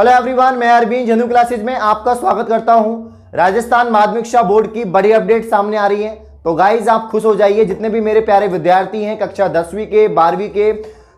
Hello everyone, मैं अरविंद जनू classes में आपका स्वागत करता हूं। राजस्थान माध्यमिक शिक्षा बोर्ड की बड़ी अपडेट सामने आ रही है। तो गाइज आप खुश हो जाइए, जितने भी मेरे प्यारे विद्यार्थी हैं कक्षा 10वीं के 12वीं के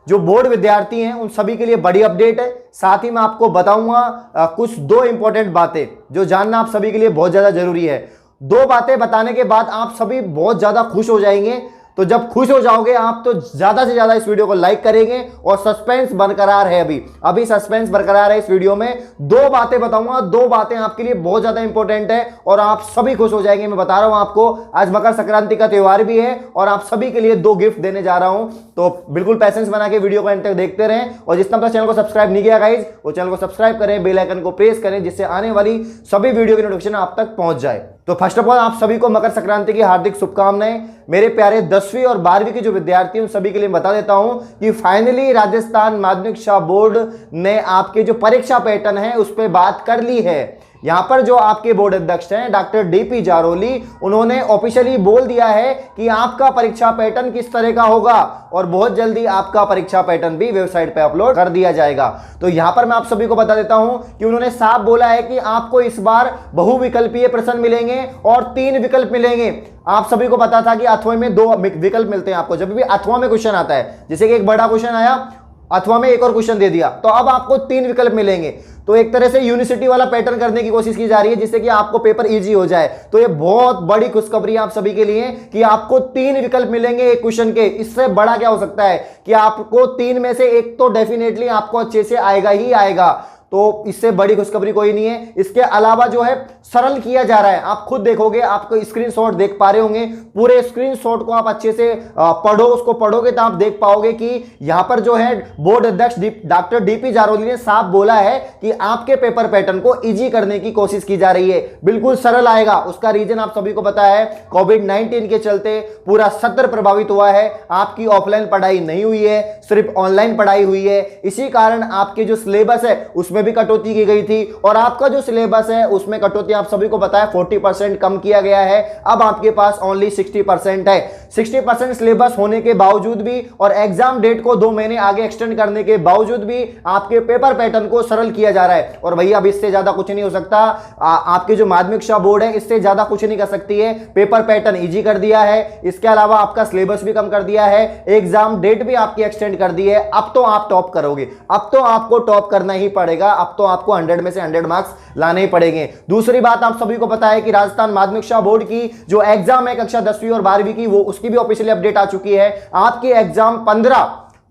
जो बोर्ड विद्यार्थी हैं उन सभी के लिए बड़ी अपडेट है। साथ ही मैं आपको बताऊंगा कुछ दो इंपॉर्टेंट बातें जो जानना आप सभी के लिए बहुत ज्यादा जरूरी है। दो बातें बताने के बाद आप सभी बहुत ज्यादा खुश हो जाएंगे। तो जब खुश हो जाओगे आप तो ज्यादा से ज्यादा इस वीडियो को लाइक करेंगे और सस्पेंस बरकरार है। अभी सस्पेंस बरकरार है। इस वीडियो में दो बातें बताऊंगा, दो बातें आपके लिए बहुत ज्यादा इंपॉर्टेंट है और आप सभी खुश हो जाएंगे। मैं बता रहा हूं आपको, आज मकर संक्रांति का त्योहार भी है और आप सभी के लिए दो गिफ्ट देने जा रहा हूं। तो बिल्कुल पैसेंस बना के वीडियो को एंड तक देखते रहें और जिसने अपना चैनल को सब्सक्राइब नहीं किया गाइज वो चैनल को सब्सक्राइब करें, बेल आइकन को प्रेस करें जिससे आने वाली सभी वीडियो की नोटिफिकेशन आप तक पहुंच जाए। तो फर्स्ट ऑफ ऑल आप सभी को मकर संक्रांति की हार्दिक शुभकामनाएं। मेरे प्यारे 10वीं और 12वीं के जो विद्यार्थी हैं उन सभी के लिए बता देता हूं कि फाइनली राजस्थान माध्यमिक शिक्षा बोर्ड ने आपके जो परीक्षा पैटर्न है उस पर बात कर ली है। यहां पर जो आपके बोर्ड अध्यक्ष हैं डॉक्टर डीपी जारोली, उन्होंने ऑफिशियली बोल दिया है कि आपका परीक्षा पैटर्न किस तरह का होगा और बहुत जल्दी आपका परीक्षा पैटर्न भी वेबसाइट पे अपलोड कर दिया जाएगा। तो यहां पर मैं आप सभी को बता देता हूं कि उन्होंने साफ बोला है कि आपको इस बार बहुविकल्पीय प्रश्न मिलेंगे और 3 विकल्प मिलेंगे। आप सभी को पता था कि अथवा में 2 विकल्प मिलते हैं आपको। जब भी अथवा में क्वेश्चन आता है, जैसे कि एक बड़ा क्वेश्चन आया, अथवा में एक और क्वेश्चन दे दिया, तो अब आपको 3 विकल्प मिलेंगे। तो एक तरह से यूनिवर्सिटी वाला पैटर्न करने की कोशिश की जा रही है जिससे कि आपको पेपर इजी हो जाए। तो ये बहुत बड़ी खुशखबरी आप सभी के लिए कि आपको 3 विकल्प मिलेंगे एक क्वेश्चन के। इससे बड़ा क्या हो सकता है कि आपको 3 में से एक तो डेफिनेटली आपको अच्छे से आएगा ही आएगा। तो इससे बड़ी खुशखबरी कोई नहीं है। इसके अलावा जो है सरल किया जा रहा है। आप खुद देखोगे, आपको स्क्रीनशॉट देख पा रहे होंगे, पूरे स्क्रीनशॉट को आप अच्छे से पढ़ो, उसको पढ़ोगे तो आप देख पाओगे कि यहां पर जो है बोर्ड अध्यक्ष डॉक्टर डीपी जारोली ने साफ बोला है कि आपके पेपर पैटर्न को इजी करने की कोशिश की जा रही है। बिल्कुल सरल आएगा। उसका रीजन आप सभी को पता है, कोविड-19 के चलते पूरा सत्र प्रभावित हुआ है। आपकी ऑफलाइन पढ़ाई नहीं हुई है, सिर्फ ऑनलाइन पढ़ाई हुई है। इसी कारण आपके जो सिलेबस है उसमें भी कटौती की गई थी और आपका जो सिलेबस है उसमें कटौती आप सभी को पता है 40% कम किया गया है। अब आपके पास ओनली 60% है। 60% सिलेबस होने के बावजूद भी और एग्जाम डेट को 2 महीने आगे एक्सटेंड करने के बावजूद भी आपके पेपर पैटर्न को सरल किया जा रहा है। और भैया अब इससे ज्यादा कुछ नहीं हो सकता। आपके जो माध्यमिक शिक्षा बोर्ड है इससे ज्यादा कुछ नहीं कर सकती है। पेपर पैटर्न इजी कर दिया है, इसके अलावा आपका सिलेबस भी कम कर दिया है, एग्जाम डेट भी आपकी एक्सटेंड कर दी है। अब तो आप टॉप करोगे, अब तो आपको टॉप करना ही पड़ेगा। अब तो आपको 100 में से 100 मार्क्स लाने ही पड़ेंगे। दूसरी बात आप सभी को पता है कि राजस्थान माध्यमिक शिक्षा बोर्ड की जो एग्जाम है कक्षा 10वीं और 12वीं की, वो उसकी भी ऑफिशियली अपडेट आ चुकी है। आपकी एग्जाम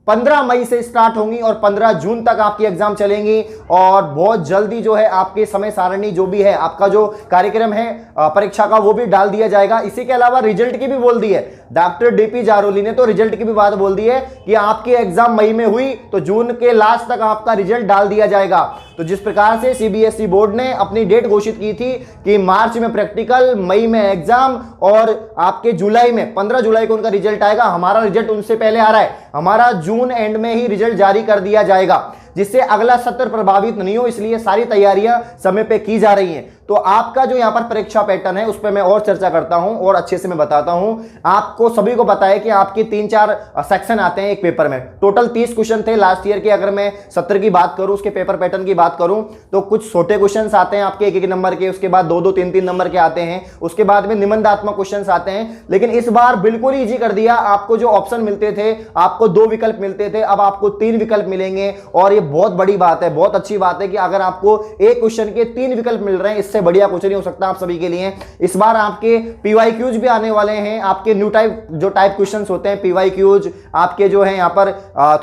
15 मई से स्टार्ट होंगी और 15 जून तक आपकी एग्जाम चलेंगी और बहुत जल्दी जो है आपके समय सारणी जो भी है, आपका जो कार्यक्रम है परीक्षा का, वो भी डाल दिया जाएगा। इसी के अलावा रिजल्ट की भी बोल दी है डॉक्टर डीपी जारोली ने। तो रिजल्ट की भी बात बोल दी है कि आपकी एग्जाम मई में हुई तो जून के लास्ट तक आपका रिजल्ट डाल दिया जाएगा। तो जिस प्रकार से सीबीएसई बोर्ड ने अपनी डेट घोषित की थी कि मार्च में प्रैक्टिकल, मई में एग्जाम और आपके जुलाई में 15 जुलाई को उनका रिजल्ट आएगा, हमारा रिजल्ट उनसे पहले आ रहा है। हमारा जून एंड में ही रिजल्ट जारी कर दिया जाएगा जिससे अगला सत्र प्रभावित नहीं हो, इसलिए सारी तैयारियां समय पे की जा रही हैं। तो आपका जो यहां पर परीक्षा पैटर्न है उस पर मैं और चर्चा करता हूं और अच्छे से मैं बताता हूं। आपको सभी को पता है कि आपके 3-4 सेक्शन आते हैं एक पेपर में। टोटल 30 क्वेश्चन थे लास्ट ईयर के। अगर मैं सत्र की बात करूं, उसके पेपर पैटर्न की बात करूं, तो कुछ छोटे क्वेश्चन आते हैं आपके 1-1 नंबर के, उसके बाद 2-2, 3-3 नंबर के आते हैं, उसके बाद में निबंधात्मक क्वेश्चन आते हैं। लेकिन इस बार बिल्कुल ईजी कर दिया। आपको जो ऑप्शन मिलते थे, आपको 2 विकल्प मिलते थे, अब आपको 3 विकल्प मिलेंगे। और ये बहुत बड़ी बात है, बहुत अच्छी बात है कि अगर आपको एक क्वेश्चन के 3 विकल्प मिल रहे हैं, इससे बढ़िया कुछ नहीं हो सकता आप सभी के लिए। इस बार आपके पीवाईक्यूज भी आने वाले हैं। आपके न्यू टाइप जो टाइप क्वेश्चंस होते हैं पीवाईक्यूज, आपके जो है यहां पर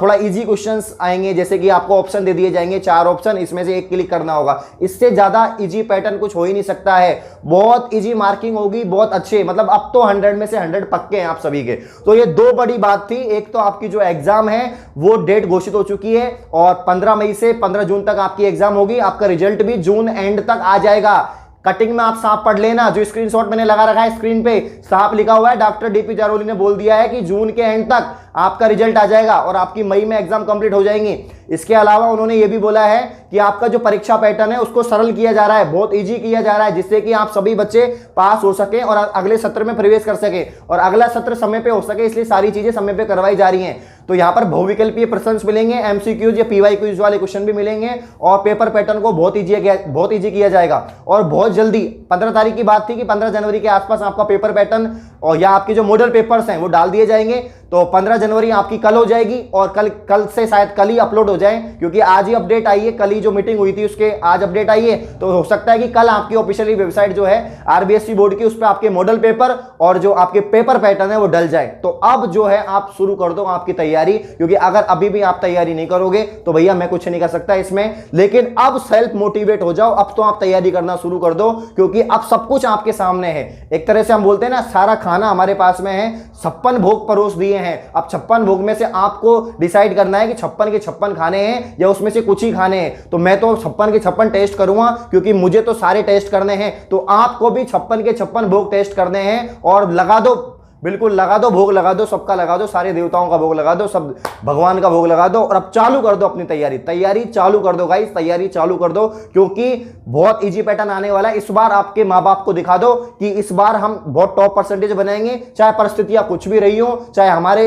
थोड़ा इजी क्वेश्चंस आएंगे, जैसे कि आपको ऑप्शन दे दिए जाएंगे 4 ऑप्शन, इसमें से एक क्लिक करना होगा। इससे ज्यादा इजी पैटर्न कुछ हो ही नहीं सकता है। बहुत इजी मार्किंग होगी, बहुत अच्छे, मतलब अब तो 100 में से 100 पक्के हैं आप सभी के। तो ये 2 बड़ी बात थी। एक तो आपकी जो एग्जाम है वो डेट घोषित हो चुकी है और 15 मई से 15 जून तक आपकी एग्जाम होगी। आपका रिजल्ट भी जून एंड तक आ जाएगा। कटिंग में आप साफ पढ़ लेना, जो स्क्रीनशॉट मैंने लगा रखा है स्क्रीन पे साफ लिखा हुआ है, डॉक्टर डीपी जारोली ने बोल दिया है कि जून के एंड तक आपका रिजल्ट आ जाएगा और आपकी मई में एग्जाम कंप्लीट हो जाएंगी। इसके अलावा उन्होंने ये भी बोला है कि आपका जो परीक्षा पैटर्न है उसको सरल किया जा रहा है, बहुत इजी किया जा रहा है, जिससे कि आप सभी बच्चे पास हो सके और अगले सत्र में प्रवेश कर सके और अगला सत्र समय पे हो सके, इसलिए सारी चीजें समय पे करवाई जा रही हैं। तो यहाँ पर बहुविकल्पीय प्रश्न मिलेंगे, एमसीक्यूज या पीवाई क्यूज वाले क्वेश्चन भी मिलेंगे और पेपर पैटर्न को बहुत इजी किया जाएगा। और बहुत जल्दी 15 तारीख की बात थी कि 15 जनवरी के आसपास आपका पेपर पैटर्न और या आपके जो मॉडल पेपर्स हैं वो डाल दिए जाएंगे। तो 15 जनवरी आपकी कल हो जाएगी और कल से शायद कल ही अपलोड हो जाए, क्योंकि आज ही अपडेट आई है, कल ही जो मीटिंग हुई थी उसके आज अपडेट आई है। तो हो सकता है कि कल आपकी ऑफिशियली वेबसाइट जो है आरबीएसई बोर्ड की, उस पर आपके मॉडल पेपर और जो आपके पेपर पैटर्न है वो डल जाए। तो अब जो है आप शुरू कर दो आपकी तैयारी, क्योंकि अगर अभी भी आप तैयारी नहीं करोगे तो भैया मैं कुछ नहीं कर सकता इसमें। लेकिन अब सेल्फ मोटिवेट हो जाओ, अब तो आप तैयारी करना शुरू कर दो, क्योंकि अब सब कुछ आपके सामने है। एक तरह से हम बोलते हैं ना, सारा खाना हमारे पास में है, 56 भोग परोस दिए हैं। अब 56 भोग में से आपको डिसाइड करना है कि 56 के 56 खाने हैं या उसमें से कुछ ही खाने हैं। तो मैं तो 56 के 56 टेस्ट करूंगा, क्योंकि मुझे तो सारे टेस्ट करने हैं। तो आपको भी 56 के 56 भोग टेस्ट करने हैं और लगा दो, बिल्कुल लगा दो, भोग लगा दो, सबका लगा दो, सारे देवताओं का भोग लगा दो, सब भगवान का भोग लगा दो और अब चालू कर दो अपनी तैयारी चालू कर दो गाइस, तैयारी चालू कर दो, क्योंकि बहुत इजी पैटर्न आने वाला है। इस बार आपके माँ बाप को दिखा दो कि इस बार हम बहुत टॉप परसेंटेज बनाएंगे, चाहे परिस्थितियां कुछ भी रही हो, चाहे हमारे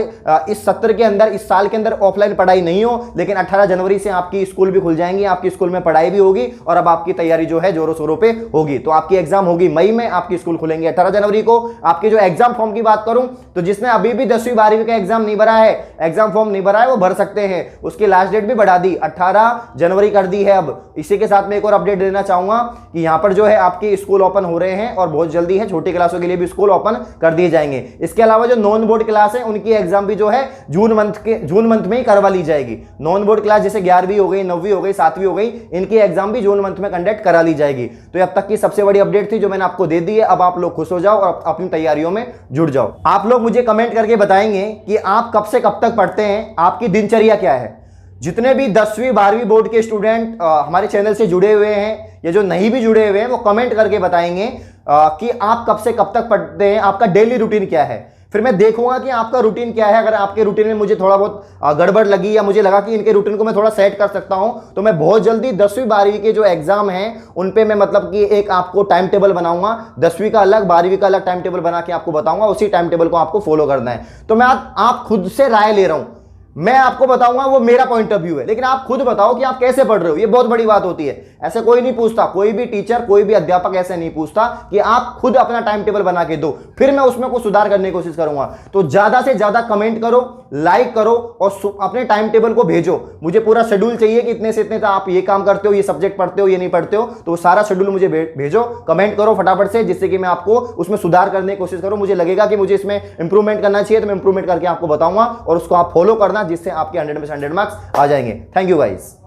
इस सत्र के अंदर, इस साल के अंदर ऑफलाइन पढ़ाई नहीं हो, लेकिन 18 जनवरी से आपकी स्कूल भी खुल जाएंगी, आपकी स्कूल में पढ़ाई भी होगी और अब आपकी तैयारी जो है जोरों शोरों पे होगी। तो आपकी एग्जाम होगी मई में, आपकी स्कूल खुलेंगे 18 जनवरी को। आपके जो एग्जाम फॉर्म की बात करूं तो जिसने अभी भी 10वीं 12वीं का एग्जाम नहीं भरा है, एग्जाम फॉर्म नहीं भरा है, वो भर सकते हैं। उसकी लास्ट डेट भी बढ़ा दी, 18 जनवरी कर दी है। अब इसी के साथ मैं एक और अपडेट देना चाहूंगा कि यहां पर जो है आपके स्कूल ओपन हो रहे हैं और बहुत जल्दी है, छोटी क्लासों के लिए भी स्कूल ओपन कर दिए जाएंगे। इसके अलावा जो नॉन बोर्ड क्लास है उनकी एग्जाम भी जो है जून मंथ में ही करवा ली जाएगी। नॉन बोर्ड क्लास जैसे 11वीं हो गई, 9वीं हो गई, 7वीं हो गई, इनकी एग्जाम भी जून मंथ में कंडक्ट करा ली जाएगी। तो अब तक की सबसे बड़ी अपडेट थी जो मैंने आपको दे दी है। अब आप लोग खुश हो जाओ और अपनी तैयारियों में जुड़ जाओ। आप लोग मुझे कमेंट करके बताएंगे कि आप कब से कब तक पढ़ते हैं, आपकी दिनचर्या क्या है। जितने भी 10वीं 12वीं बोर्ड के स्टूडेंट हमारे चैनल से जुड़े हुए हैं या जो नहीं भी जुड़े हुए हैं, वो कमेंट करके बताएंगे कि आप कब से कब तक पढ़ते हैं, आपका डेली रूटीन क्या है। फिर मैं देखूंगा कि आपका रूटीन क्या है। अगर आपके रूटीन में मुझे थोड़ा बहुत गड़बड़ लगी या मुझे लगा कि इनके रूटीन को मैं थोड़ा सेट कर सकता हूं, तो मैं बहुत जल्दी 10वीं 12वीं के जो एग्जाम हैं उन पे मैं मतलब कि एक आपको टाइम टेबल बनाऊंगा। 10वीं का अलग, 12वीं का अलग टाइम टेबल बना के आपको बताऊंगा। उसी टाइम टेबल को आपको फॉलो करना है। तो मैं आप खुद से राय ले रहा हूं, मैं आपको बताऊंगा, वो मेरा पॉइंट ऑफ व्यू है, लेकिन आप खुद बताओ कि आप कैसे पढ़ रहे हो। ये बहुत बड़ी बात होती है। ऐसे कोई नहीं पूछता, कोई भी टीचर, कोई भी अध्यापक ऐसे नहीं पूछता कि आप खुद अपना टाइम टेबल बना के दो, फिर मैं उसमें कुछ सुधार करने की कोशिश करूंगा। तो ज्यादा से ज्यादा कमेंट करो, लाइक करो और अपने टाइम टेबल को भेजो। मुझे पूरा शेड्यूल चाहिए कि इतने से इतने आप ये काम करते हो, ये सब्जेक्ट पढ़ते हो, ये नहीं पढ़ते हो, तो सारा शेड्यूल मुझे भेजो। कमेंट करो फटाफट से, जिससे कि मैं आपको उसमें सुधार करने की कोशिश करूं। मुझे लगेगा कि मुझे इसमें इंप्रूवमेंट करना चाहिए तो मैं इंप्रूवमेंट करके आपको बताऊंगा और उसको आप फॉलो करना, जिससे आपके 100 में 100 मार्क्स आ जाएंगे। Thank you guys.